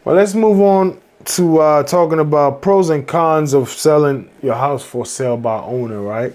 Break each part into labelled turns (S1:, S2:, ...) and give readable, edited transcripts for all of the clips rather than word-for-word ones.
S1: Well, let's move on to talking about pros and cons of selling your house for sale by owner, right?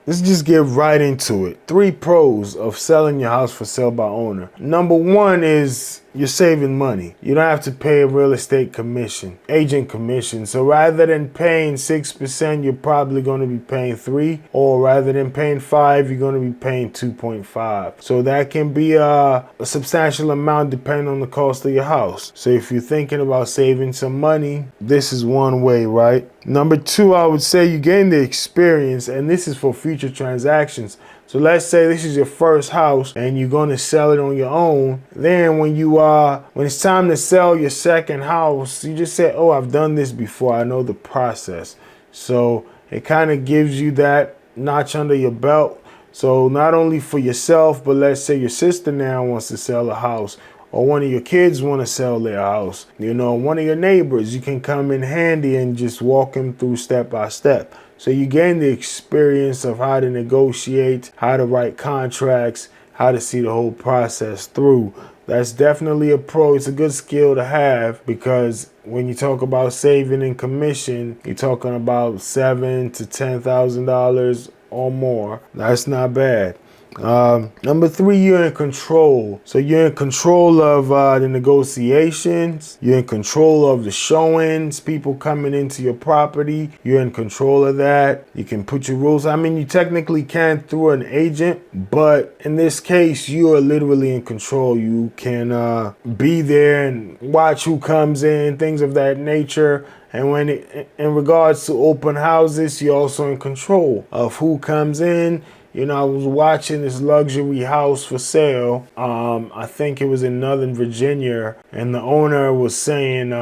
S1: Let's just get right into it. 3 pros of selling your house for sale by owner. Number 1 is you're saving money. You don't have to pay a real estate commission, agent commission. So rather than paying 6%, you're probably going to be paying 3, or rather than paying 5, you're going to be paying 2.5. So that can be a substantial amount depending on the cost of your house. So if you're thinking about saving some money, this is one way, right? Number 2, I would say you gain the experience, and this is for future transactions. So let's say this is your first house and you're going to sell it on your own. Then when it's time to sell your second house, you just say, oh, I've done this before. I know the process. So it kind of gives you that notch under your belt. So not only for yourself, but let's say your sister now wants to sell a house, or one of your kids want to sell their house. You know, one of your neighbors, you can come in handy and just walk them through step by step. So you gain the experience of how to negotiate, how to write contracts, how to see the whole process through. That's definitely a pro. It's a good skill to have, because when you talk about saving in commission, you're talking about $7,000 to $10,000 or more. That's not bad. Number 3, you're in control. So you're in control of the negotiations. You're in control of the showings, people coming into your property. You're in control of that. You can put your rules. I mean, you technically can through an agent, but in this case, you are literally in control. You can be there and watch who comes in, things of that nature. And in regards to open houses, you're also in control of who comes in. You know, I was watching this luxury house for sale. I think it was in Northern Virginia, and the owner was saying,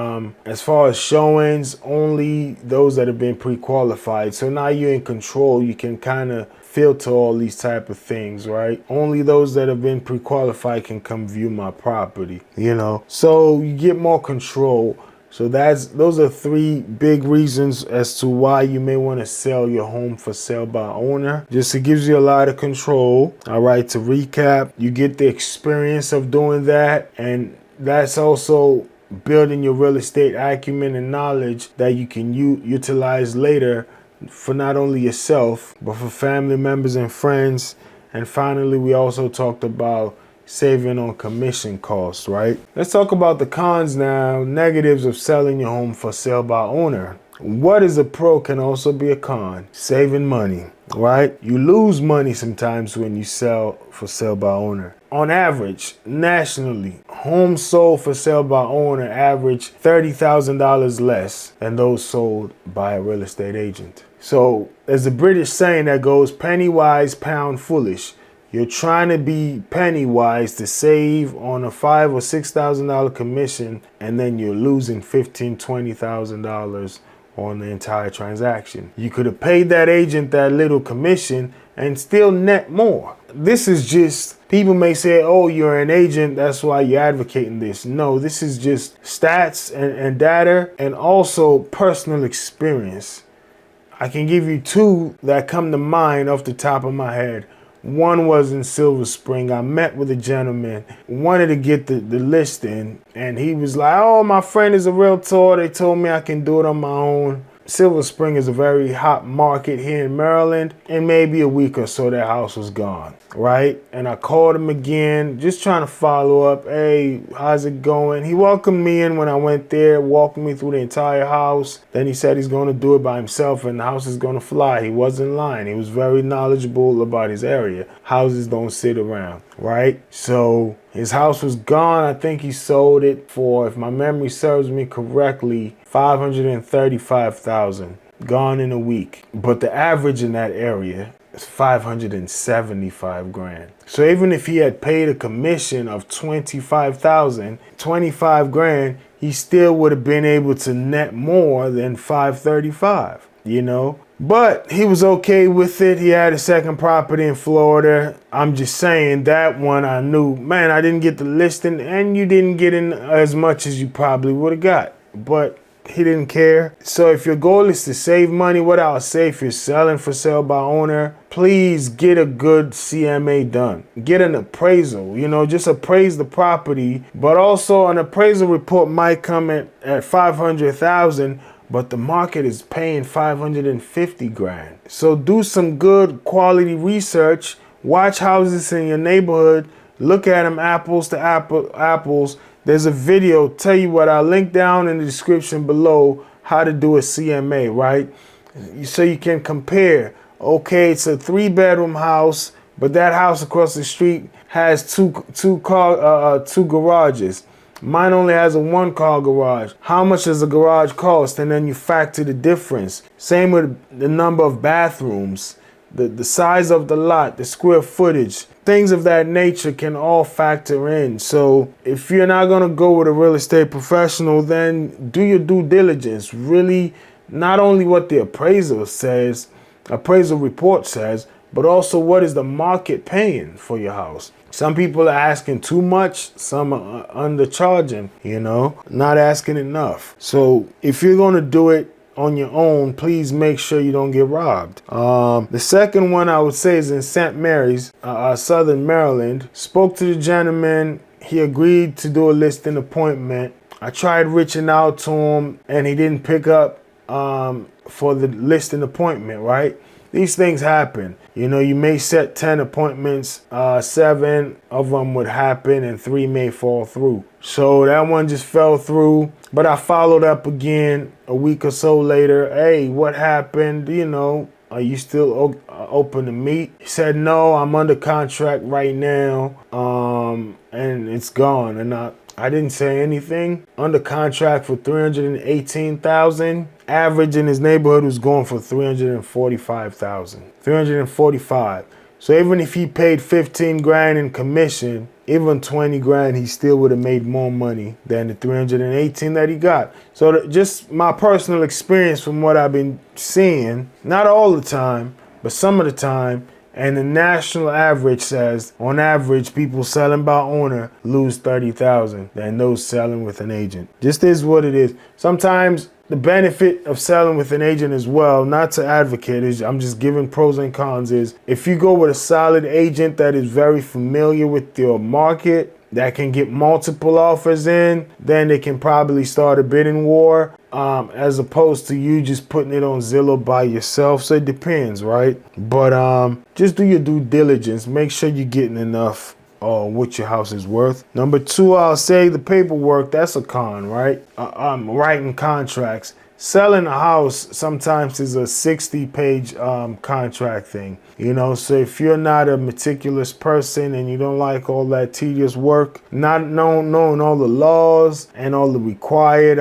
S1: as far as showings, only those that have been pre-qualified. So now you're in control. You can kind of filter all these type of things, right? Only those that have been pre-qualified can come view my property, you know? So you get more control. So those are 3 big reasons as to why you may want to sell your home for sale by owner. Just it gives you a lot of control. All right, to recap, you get the experience of doing that, and that's also building your real estate acumen and knowledge that you can utilize later for not only yourself, but for family members and friends. And finally, we also talked about saving on commission costs, right? Let's talk about the cons now, negatives of selling your home for sale by owner. What is a pro can also be a con. Saving money, right? You lose money sometimes when you sell for sale by owner. On average, nationally, homes sold for sale by owner average $30,000 less than those sold by a real estate agent. So there's a British saying that goes, penny wise, pound foolish. You're trying to be penny wise to save on a $5,000 or $6,000 commission, and then you're losing $15,000, $20,000 on the entire transaction. You could have paid that agent that little commission and still net more. This is just, people may say, oh, you're an agent, that's why you're advocating this. No, this is just stats and data, and also personal experience. I can give you 2 that come to mind off the top of my head. One was in Silver Spring. I met with a gentleman, wanted to get the listing, and he was like, oh, my friend is a realtor. They told me I can do it on my own. Silver Spring is a very hot market here in Maryland. In maybe a week or so, that house was gone, right? And I called him again, just trying to follow up. Hey, how's it going? He welcomed me in when I went there, walked me through the entire house. Then he said he's going to do it by himself and the house is going to fly. He wasn't lying. He was very knowledgeable about his area. Houses don't sit around, right? So his house was gone. I think he sold it for, if my memory serves me correctly, $535,000, gone in a week. But the average in that area is $575,000. So even if he had paid a commission of $25,000, $25,000, he still would have been able to net more than $535,000, you know? But he was okay with it. He had a second property in Florida. I'm just saying that one I knew, man, I didn't get the listing and you didn't get in as much as you probably would have got. But he didn't care. So if your goal is to save money, what I'll say, if you're selling for sale by owner, please get a good CMA done. Get an appraisal, just appraise the property. But also an appraisal report might come at 500,000, but the market is paying 550 grand. So do some good quality research. Watch houses in your neighborhood. Look at them apples to apples. There's a video, tell you what, I'll link down in the description below how to do a CMA, right? So you can compare. Okay, it's a 3-bedroom house, but that house across the street has two garages. Mine only has a 1-car garage. How much does a garage cost? And then you factor the difference. Same with the number of bathrooms, the size of the lot, the square footage. Things of that nature can all factor in. So if you're not going to go with a real estate professional, then do your due diligence. Really, not only what the appraisal report says, but also what is the market paying for your house. Some people are asking too much, some are undercharging, not asking enough. So if you're going to do it on your own, please make sure you don't get robbed. The second one I would say is in St. Mary's, Southern Maryland. Spoke to the gentleman. He agreed to do a listing appointment. I tried reaching out to him and he didn't pick up for the listing appointment, right? These things happen. You may set 10 appointments, 7 of them would happen and 3 may fall through. So that one just fell through, but I followed up again a week or so later. Hey, what happened? Are you still open to meet? He said, no, I'm under contract right now, and it's gone. And I didn't say anything. Under contract for $318,000. Average in his neighborhood was going for $345,000. $345. So even if he paid 15 grand in commission, even 20 grand, he still would have made more money than the 318 that he got. So just my personal experience from what I've been seeing, not all the time, but some of the time, and the national average says, on average, people selling by owner lose $30,000 than those selling with an agent. Just is what it is. Sometimes the benefit of selling with an agent as well, not to advocate, I'm just giving pros and cons, is if you go with a solid agent that is very familiar with your market, that can get multiple offers in, then they can probably start a bidding war, as opposed to you just putting it on Zillow by yourself. So it depends, right? But just do your due diligence. Make sure you're getting enough what your house is worth. Number 2, I'll say the paperwork. That's a con, right? Writing contracts. Selling a house sometimes is a 60-page contract thing, so if you're not a meticulous person and you don't like all that tedious work, not knowing all the laws and all the required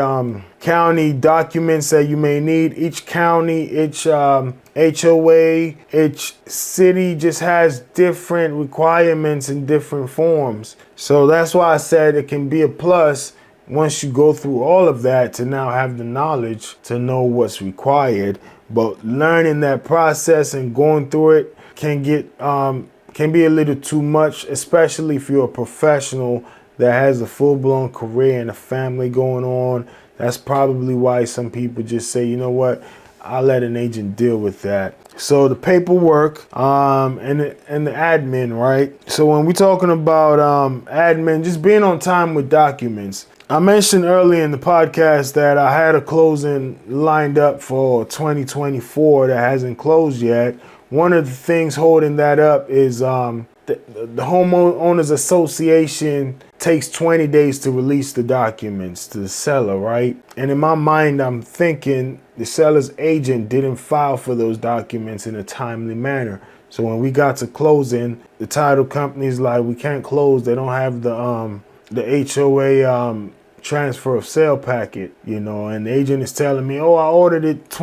S1: county documents that you may need, each county, each HOA, each city just has different requirements in different forms. So that's why I said it can be a plus once you go through all of that to now have the knowledge to know what's required. But learning that process and going through it can be a little too much, especially if you're a professional that has a full-blown career and a family going on. That's probably why some people just say, you know what, I'll let an agent deal with that. So the paperwork and the admin, right? So when we're talking about admin, just being on time with documents. I mentioned earlier in the podcast that I had a closing lined up for 2024 that hasn't closed yet. One of the things holding that up is the Homeowners Association takes 20 days to release the documents to the seller, right? And in my mind, I'm thinking the seller's agent didn't file for those documents in a timely manner. So when we got to closing, the title company's like, we can't close. They don't have the HOA transfer of sale packet, and the agent is telling me, oh, I ordered it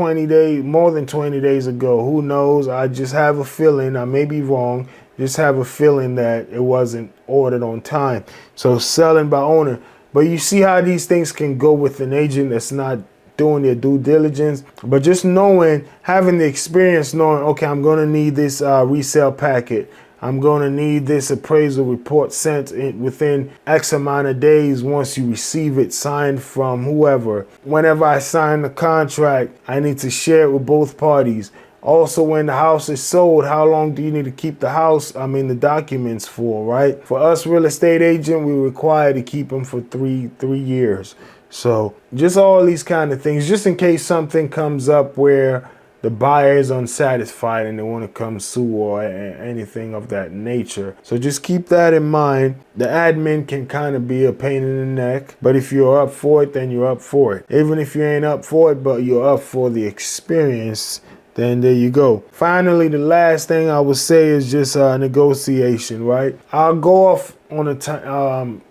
S1: more than 20 days ago. Who knows? I just have a feeling, I may be wrong, just have a feeling that it wasn't ordered on time. So selling by owner. But you see how these things can go with an agent that's not doing their due diligence. But just having the experience, knowing, okay, I'm going to need this resale packet. I'm going to need this appraisal report sent within X amount of days once you receive it signed from whoever. Whenever I sign the contract, I need to share it with both parties. Also, when the house is sold, how long do you need to keep the house, the documents for, right? For us real estate agent, we require to keep them for three years. So just all these kind of things, just in case something comes up where the buyer is unsatisfied and they want to come sue or anything of that nature. So just keep that in mind. The admin can kind of be a pain in the neck, but if you're up for it, then you're up for it. Even if you ain't up for it, but you're up for the experience, then there you go. Finally, the last thing I would say is just negotiation, right? I'll go off on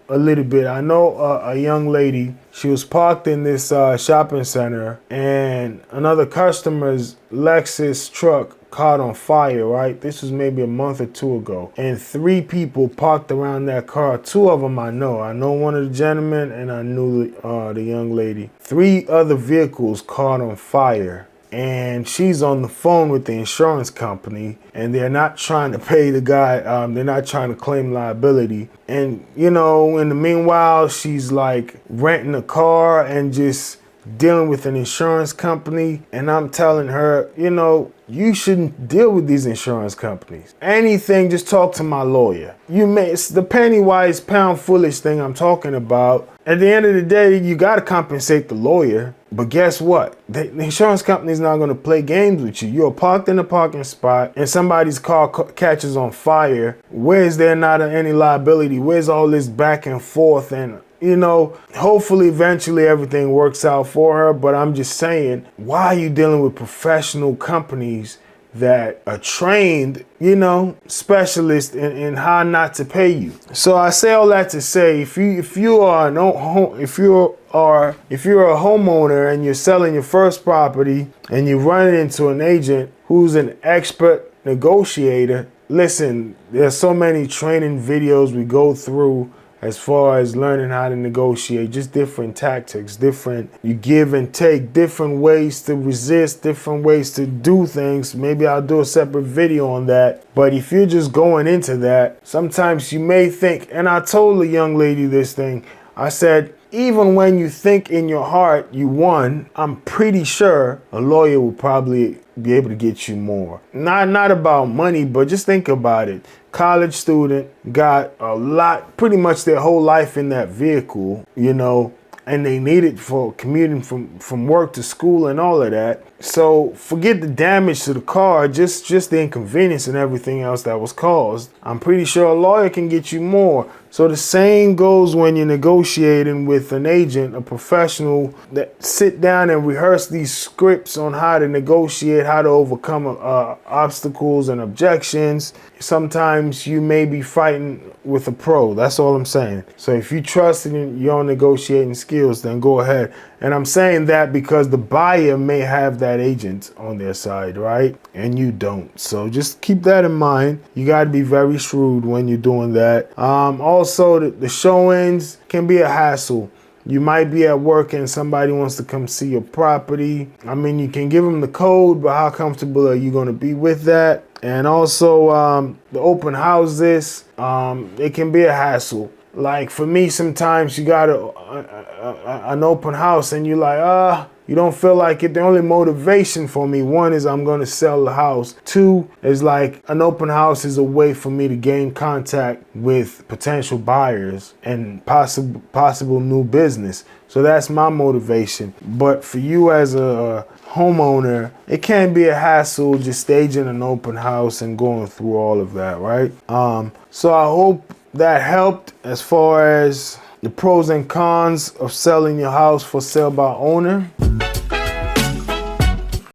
S1: a little bit. I know a young lady, she was parked in this shopping center, and another customer's Lexus truck caught on fire, right? This was maybe a month or two ago, and 3 people parked around that car. 2 of them I know one of the gentlemen, and I knew the young lady. 3 other vehicles caught on fire, and she's on the phone with the insurance company, and they're not trying to pay the guy. They're not trying to claim liability. And, in the meanwhile, she's like renting a car and just dealing with an insurance company. And I'm telling her, you shouldn't deal with these insurance companies. Anything, just talk to my lawyer. It's the penny wise, pound foolish thing I'm talking about. At the end of the day, you got to compensate the lawyer. But guess what? The insurance company's not going to play games with you. You're parked in a parking spot and somebody's car catches on fire. Where's there not any liability? Where's all this back and forth? And, hopefully eventually everything works out for her. But I'm just saying, why are you dealing with professional companies that are trained, specialists in how not to pay you? So I say all that to say, if you're a homeowner and you're selling your first property and you run into an agent who's an expert negotiator, listen, there's so many training videos we go through as far as learning how to negotiate, just different tactics, you give and take, different ways to resist, different ways to do things. Maybe I'll do a separate video on that. But if you're just going into that, sometimes you may think, and I told the young lady this thing, I said, even when you think in your heart you won, I'm pretty sure a lawyer will probably be able to get you more. Not about money, but just think about it. College student got a lot, pretty much their whole life in that vehicle, and they need it for commuting from work to school and all of that. So forget the damage to the car, just the inconvenience and everything else that was caused. I'm pretty sure a lawyer can get you more. So the same goes when you're negotiating with an agent, a professional that sit down and rehearse these scripts on how to negotiate, how to overcome obstacles and objections. Sometimes you may be fighting with a pro. That's all I'm saying. So if you trust in your negotiating skills, then go ahead. And I'm saying that because the buyer may have that agent on their side, right? And you don't. So just keep that in mind. You got to be very shrewd when you're doing that. Also, the showings can be a hassle. You might be at work and somebody wants to come see your property. You can give them the code, but how comfortable are you going to be with that? And also, the open houses, it can be a hassle. Like for me, sometimes you got an open house and you're like, you don't feel like it. The only motivation for me, 1 is I'm going to sell the house. 2 is like an open house is a way for me to gain contact with potential buyers and possible new business. So that's my motivation. But for you as a homeowner, it can be a hassle just staging an open house and going through all of that, right? So I hope that helped as far as the pros and cons of selling your house for sale by owner.